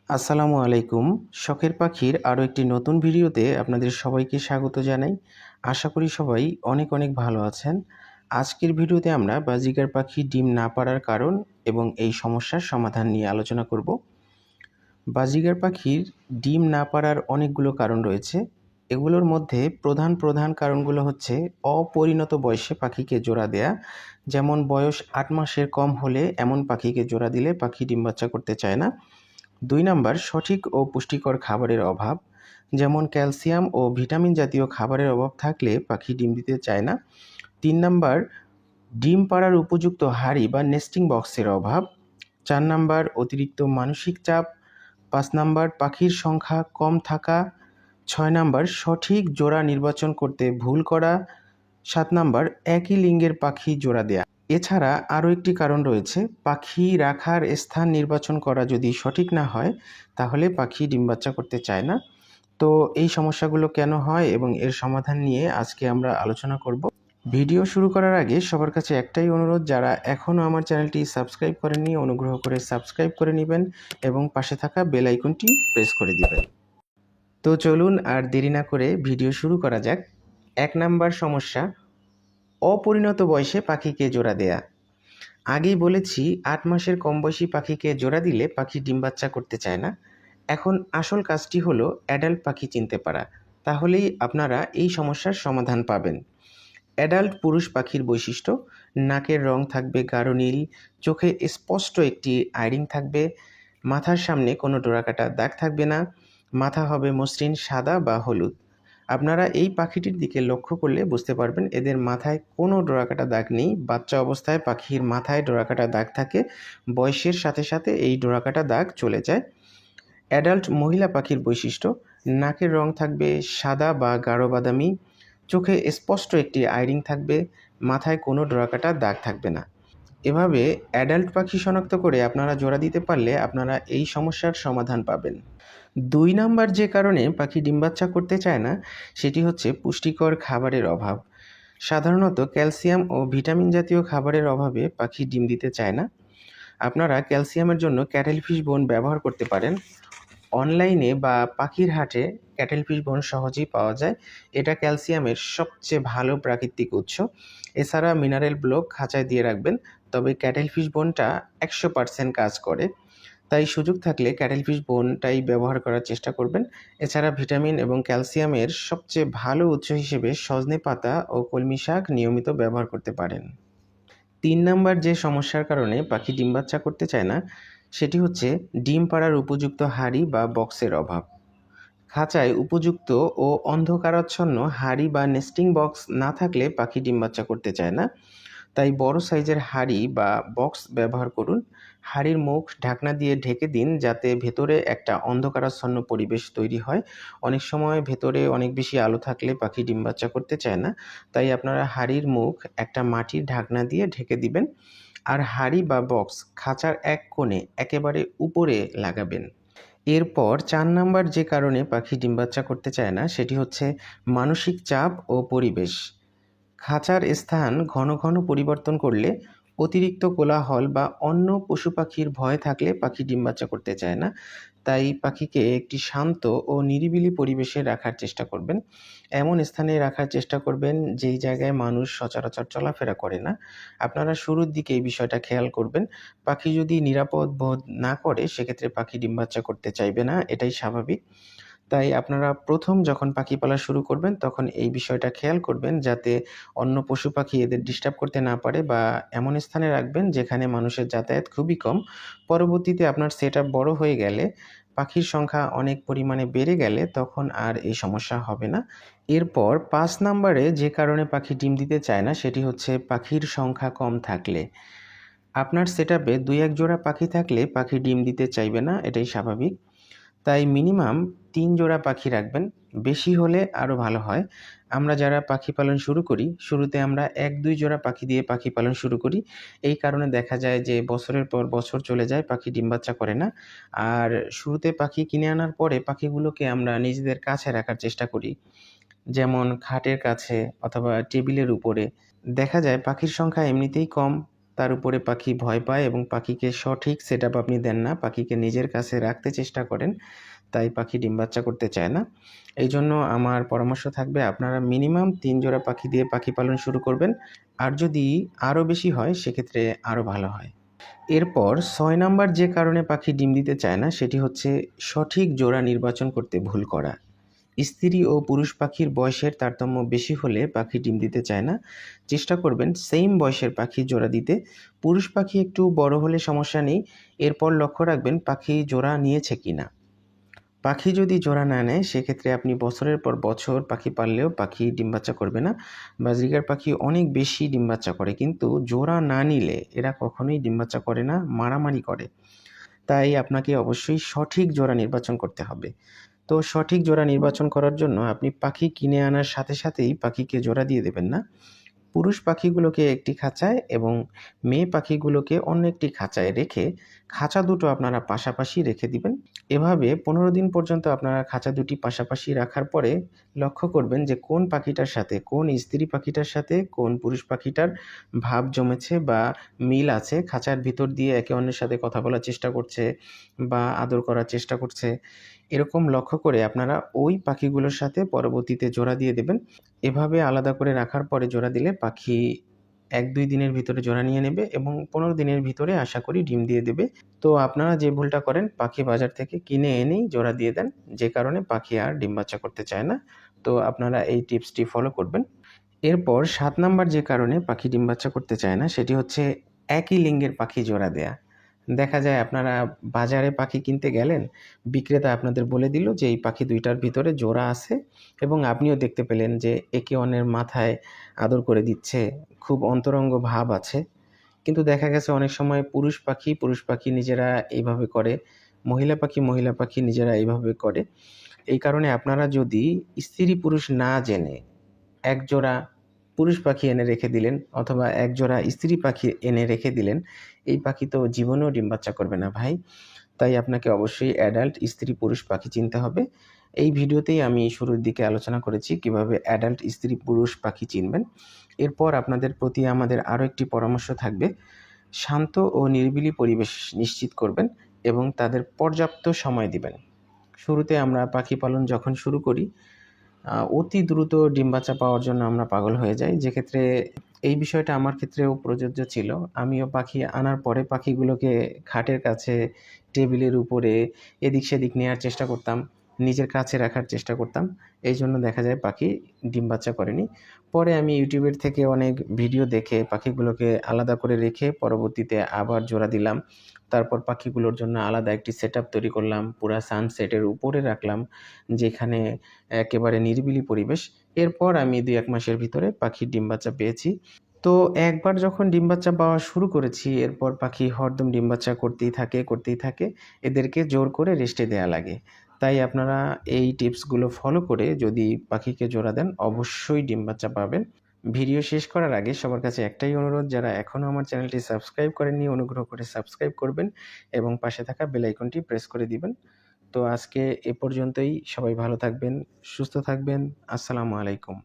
আসসালামু আলাইকুম। শখের পাখির আরও একটি নতুন ভিডিওতে আপনাদের সবাইকে স্বাগত জানাই। আশা করি সবাই অনেক অনেক ভালো আছেন। আজকের ভিডিওতে আমরা বাজিগার পাখি ডিম না পাড়ার কারণ এবং এই সমস্যার সমাধান নিয়ে আলোচনা করব। বাজিগার পাখির ডিম না পাড়ার অনেকগুলো কারণ রয়েছে। এগুলোর মধ্যে প্রধান প্রধান কারণগুলো হচ্ছে অপরিণত বয়সে পাখিকে জোড়া দেয়া, যেমন বয়স ৮ মাসের কম হলে এমন পাখিকে জোড়া দিলে পাখি ডিম বাচ্চা করতে চায় না। ২ নাম্বার সঠিক ও পুষ্টিকর খাবারের অভাব, যেমন ক্যালসিয়াম ও ভিটামিন জাতীয় খাবারের অভাব থাকলে পাখি ডিম দিতে চায় না। ৩ নাম্বার ডিম পাড়ার উপযুক্ত হাঁড়ি বা নেস্টিং বক্সের অভাব। ৪ নাম্বার অতিরিক্ত মানসিক চাপ। ৫ নাম্বার পাখির সংখ্যা কম থাকা। ৬ নাম্বার সঠিক জোড়া নির্বাচন করতে ভুল করা। ৭ নাম্বার একই লিঙ্গের পাখি জোড়া দেয়া। এছাড়া আরও একটি কারণ রয়েছে, পাখি রাখার স্থান নির্বাচন করা যদি সঠিক না হয় তাহলে পাখি ডিম বাচ্চা করতে চায় না। তো এই সমস্যাগুলো কেন হয় এবং এর সমাধান নিয়ে আজকে আমরা আলোচনা করব। ভিডিও শুরু করার আগে সবার কাছে একটাই অনুরোধ, যারা এখনও আমার চ্যানেলটি সাবস্ক্রাইব করেননি অনুগ্রহ করে সাবস্ক্রাইব করে নেবেন এবং পাশে থাকা বেল আইকনটি প্রেস করে দিবেন। তো চলুন আর দেরি না করে ভিডিও শুরু করা যাক। ১ নাম্বার সমস্যা, অপরিণত বয়সে পাখিকে জোড়া দেয়া। আগেই বলেছি ৮ মাসের কম বয়সী পাখিকে জোড়া দিলে পাখি ডিম বাচ্চা করতে চায় না। এখন আসল কাজটি হলো অ্যাডাল্ট পাখি চিনতে পারা, তাহলেই আপনারা এই সমস্যার সমাধান পাবেন। অ্যাডাল্ট পুরুষ পাখির বৈশিষ্ট্য: নাকের রং থাকবে গাঢ় নীল, চোখে স্পষ্ট একটি আইরিং থাকবে, মাথার সামনে কোনো ডোরাকাটা দাগ থাকবে না, মাথা হবে মসৃণ সাদা বা হলুদ। আপনারা এই পাখিটির দিকে লক্ষ্য করলে বুঝতে পারবেন এদের মাথায় কোনো ডোরাকাটা দাগ নেই। বাচ্চা অবস্থায় পাখির মাথায় ডোরাকাটা দাগ থাকে, বয়সের সাথে সাথে এই ডোরাকাটা দাগ চলে যায়। অ্যাডাল্ট মহিলা পাখির বৈশিষ্ট্য: নাকের রং থাকবে সাদা বা গাঢ় বাদামি, চোখে স্পষ্ট একটি আইরিং থাকবে, মাথায় কোনো ডোরাকাটা দাগ থাকবে না। এভাবে অ্যাডাল্ট পাখি শনাক্ত করে আপনারা জোড়া দিতে পারলে আপনারা এই সমস্যার সমাধান পাবেন। ২ নাম্বার যে কারণে পাখি ডিম বাচ্চা করতে চায় না সেটি হচ্ছে পুষ্টিকর খাবারের অভাব। সাধারণত ক্যালসিয়াম ও ভিটামিন জাতীয় খাবারের অভাবে পাখি ডিম দিতে চায় না। আপনারা ক্যালসিয়ামের জন্য ক্যাটেল ফিশ বোন ব্যবহার করতে পারেন। অনলাইনে বা পাখির হাটে ক্যাটেল ফিশ বোন সহজেই পাওয়া যায়। এটা ক্যালসিয়ামের সবচেয়ে ভালো প্রাকৃতিক উৎস। এছাড়া মিনারেল ব্লক খাঁচায় দিয়ে রাখবেন, তবে ক্যাটেল ফিশ বোনটা ১০০% কাজ করে। তাই সুযোগ থাকলে ক্যাটেল ফিশ বোনটাই ব্যবহার করার চেষ্টা করবেন। এছাড়া ভিটামিন এবং ক্যালসিয়ামের সবচেয়ে ভালো উৎস হিসেবে সজনে পাতা ও কলমি শাক নিয়মিত ব্যবহার করতে পারেন। ৩ নাম্বার যে সমস্যার কারণে পাখি ডিম বাচ্চা করতে চায় না সেটি হচ্ছে ডিম পাড়ার উপযুক্ত হাঁড়ি বা বক্সের অভাব। খাঁচায় উপযুক্ত ও অন্ধকারাচ্ছন্ন হাঁড়ি বা নেস্টিং বক্স না থাকলে পাখি ডিম বাচ্চা করতে চায় না। তাই বড় সাইজের হাঁড়ি বা বক্স ব্যবহার করুন। হাঁড়ির মুখ ঢাকনা দিয়ে ঢেকে দিন যাতে ভেতরে একটা অন্ধকারাচ্ছন্ন পরিবেশ তৈরি হয়। অনেক সময় ভেতরে অনেক বেশি আলো থাকলে পাখি ডিম বাচ্চা করতে চায় না। তাই আপনারা হাঁড়ির মুখ একটা মাটির ঢাকনা দিয়ে ঢেকে দিবেন। আর হাঁড়ি বা বক্স খাঁচার এক কোণে একেবারে উপরে লাগাবেন। এরপর ৪ নাম্বার যে কারণে পাখি ডিম বাচ্চা করতে চায় না সেটি হচ্ছে মানসিক চাপ ও পরিবেশ। খাঁচার স্থান ঘন ঘন পরিবর্তন করলে, অতিরিক্ত কোলাহল বা অন্য পশু পাখির ভয় থাকলে পাখি ডিম বাচ্চা করতে চায় না। তাই পাখিকে একটি শান্ত ও নিরিবিলি পরিবেশে রাখার চেষ্টা করবেন। এমন স্থানে রাখার চেষ্টা করবেন যেই জায়গায় মানুষ সচরাচর চলাফেরা করে না। আপনারা শুরুর দিকে এই বিষয়টা খেয়াল করবেন। পাখি যদি নিরাপদ বোধ না করে সেক্ষেত্রে পাখি ডিম বাচ্চা করতে চাইবে না, এটাই স্বাভাবিক। তাই আপনারা প্রথম যখন পাখি পালা শুরু করবেন তখন এই বিষয়টা খেয়াল করবেন যাতে অন্য পশু পাখি এদের ডিস্টার্ব করতে না পারে, বা এমন স্থানে রাখবেন যেখানে মানুষের যাতায়াত খুবই কম। পরবর্তীতে আপনার সেটআপ বড় হয়ে গেলে, পাখির সংখ্যা অনেক পরিমাণে বেড়ে গেলে তখন আর এই সমস্যা হবে না। এরপর ৫ নাম্বারে যে কারণে পাখি ডিম দিতে চায় না সেটি হচ্ছে পাখির সংখ্যা কম থাকলে। আপনার সেটআপে ২-১ জোড়া পাখি থাকলে পাখি ডিম দিতে চাইবে না, এটাই স্বাভাবিক। তাই মিনিমাম ৩ জোড়া পাখি রাখবেন, বেশি হলে আরও ভালো হয়। আমরা যারা পাখি পালন শুরু করি, শুরুতে আমরা ১-২ জোড়া পাখি দিয়ে পাখি পালন শুরু করি। এই কারণে দেখা যায় যে বছরের পর বছর চলে যায়, পাখি ডিম বাচ্চা করে না। আর শুরুতে পাখি কিনে আনার পরে পাখিগুলোকে আমরা নিজেদের কাছে রাখার চেষ্টা করি, যেমন খাটের কাছে অথবা টেবিলের উপরে। দেখা যায় পাখির সংখ্যা এমনিতেই কম, তার উপরে পাখি ভয় পায় এবং পাখিকে সঠিক সেটআপ আপনি দেন না, পাখিকে নিজের কাছে রাখতে চেষ্টা করেন, তাই পাখি ডিম বাচ্চা করতে চায় না। এই জন্য আমার পরামর্শ থাকবে আপনারা মিনিমাম 3 জোড়া পাখি দিয়ে পাখি পালন শুরু করবেন, আর যদি আরও বেশি হয় সেক্ষেত্রে আরও ভালো হয়। এরপর 6 নাম্বার যে কারণে পাখি ডিম দিতে চায় না সেটি হচ্ছে সঠিক জোড়া নির্বাচন করতে ভুল করা। স্ত্রী ও পুরুষ পাখির বয়সের তারতম্য বেশি হলে পাখি ডিম দিতে চায় না। চেষ্টা করবেন সেম বয়সের পাখি জোড়া দিতে। পুরুষ পাখি একটু বড় হলে সমস্যা নেই, এরপর লক্ষ্য রাখবেন পাখি জোড়া নিয়েছে কিনা। পাখি যদি জোড়া না নেয় সেক্ষেত্রে আপনি বছরের পর বছর পাখি পাললেও পাখি ডিম বাচ্চা করবে না। বাজরিগার পাখি অনেক বেশি ডিম বাচ্চা করে, কিন্তু জোড়া না নিলে এরা কখনোই ডিম বাচ্চা করে না, মারামারি করে। তাই আপনাকে অবশ্যই সঠিক জোড়া নির্বাচন করতে হবে। তো সঠিক জোড়া নির্বাচন করার জন্য আপনি পাখি কিনে আনার সাথে সাথেই পাখিকে জোড়া দিয়ে দেবেন না। পুরুষ পাখিগুলোকে একটি খাঁচায় এবং মেয়ে পাখিগুলোকে অন্য একটি খাঁচায় রেখে খাঁচা দুটো আপনারা পাশাপাশি রেখে দিবেন। এভাবে 15 দিন পর্যন্ত আপনারা খাঁচা দুটি পাশাপাশি রাখার পরে লক্ষ্য করবেন যে কোন পাখিটার সাথে, কোন স্ত্রী পাখিটার সাথে কোন পুরুষ পাখিটার ভাব জমেছে বা মিল আছে, খাঁচার ভিতর দিয়ে একে অন্যের সাথে কথা বলার চেষ্টা করছে বা আদর করার চেষ্টা করছে। এরকম লক্ষ্য করে আপনারা ওই পাখিগুলোর সাথে পরবর্তীতে জোড়া দিয়ে দেবেন। এভাবে আলাদা করে রাখার পরে জোড়া দিলে পাখি 1-2 দিনের ভিতরে জোড়া নিয়ে নেবে এবং 15 দিনের ভিতরে আশা করি ডিম দিয়ে দেবে। তো আপনারা যে ভুলটা করেন পাখি বাজার থেকে কিনে এনেই জোড়া দিয়ে দেন, যে কারণে পাখি আর ডিম বাচ্চা করতে চায় না। তো আপনারা এই টিপসটি ফলো করবেন। এরপর 7 নাম্বার যে কারণে পাখি ডিম বাচ্চা করতে চায় না সেটি হচ্ছে একই লিঙ্গের পাখি জোড়া দেয়া। দেখা যায় আপনারা বাজারে পাখি কিনতে গেলেন, বিক্রেতা আপনাদের বলে দিল যে এই পাখি 2টার ভিতরে জোড়া আছে এবং আপনিও দেখতে পেলেন যে একে অন্যের মাথায় আদর করে দিচ্ছে, খুব অন্তরঙ্গ ভাব আছে। কিন্তু দেখা গেছে অনেক সময় পুরুষ পাখি নিজেরা এইভাবে করে, মহিলা পাখি নিজেরা এইভাবে করে। এই কারণে আপনারা যদি স্ত্রী পুরুষ না জেনে এক জোড়া পুরুষ পাখি এনে রেখে দিলেন অথবা এক জোড়া স্ত্রী পাখি এনে রেখে দিলেন, এই পাখি তো জীবনেও ডিম বাচ্চা করবে না ভাই। তাই আপনাকে অবশ্যই অ্যাডাল্ট স্ত্রী পুরুষ পাখি চিনতে হবে। এই ভিডিওতেই আমি শুরুর দিকে আলোচনা করেছি কিভাবে অ্যাডাল্ট স্ত্রী পুরুষ পাখি চিনবেন। এরপর আপনাদের প্রতি আমাদের আরও একটি পরামর্শ থাকবে, শান্ত ও নিরিবিলি পরিবেশ নিশ্চিত করবেন এবং তাদের পর্যাপ্ত সময় দিবেন। শুরুতে আমরা পাখি পালন যখন শুরু করি অতি দ্রুত ডিম বাচ্চা পাওয়ার জন্য আমরা পাগল হয়ে যাই, যেক্ষেত্রে এই বিষয়টা আমার ক্ষেত্রেও প্রযোজ্য ছিল। আমিও পাখি আনার পরে পাখিগুলোকে খাটের কাছে, টেবিলের উপরে এদিক সেদিক নেওয়ার চেষ্টা করতাম, নিজের কাছে রাখার চেষ্টা করতাম। এই জন্য দেখা যায় পাখি ডিম বাচ্চা করেনি। পরে আমি ইউটিউবের থেকে অনেক ভিডিও দেখে পাখিগুলোকে আলাদা করে রেখে পরবর্তীতে আবার জোড়া দিলাম। তারপর পাখিগুলোর জন্য আলাদা একটি সেটআপ তৈরি করলাম, পুরা সানসেটের উপরে রাখলাম, যেখানে একেবারে নিরিবিলি পরিবেশ। এরপর আমি 2-1 মাসের ভিতরে পাখির ডিম বাচ্চা পেয়েছি। তো একবার যখন ডিম বাচ্চা পাওয়া শুরু করেছি, এরপর পাখি হরদম ডিম বাচ্চা করতেই থাকে। এদেরকে জোর করে রেস্টে দেয়া লাগে। তাই আপনারা এই টিপসগুলো ফলো করে যদি পাখিকে জোড়া দেন অবশ্যই ডিম বাচ্চা পাবেন। ভিডিও শেষ করার আগে সবার কাছে একটাই অনুরোধ, যারা এখনও আমার চ্যানেলটি সাবস্ক্রাইব করেননি অনুগ্রহ করে সাবস্ক্রাইব করবেন এবং পাশে থাকা বেল আইকনটি প্রেস করে দিবেন। তো আজকে এ পর্যন্তই। সবাই ভালো থাকবেন, সুস্থ থাকবেন। আসসালামু আলাইকুম।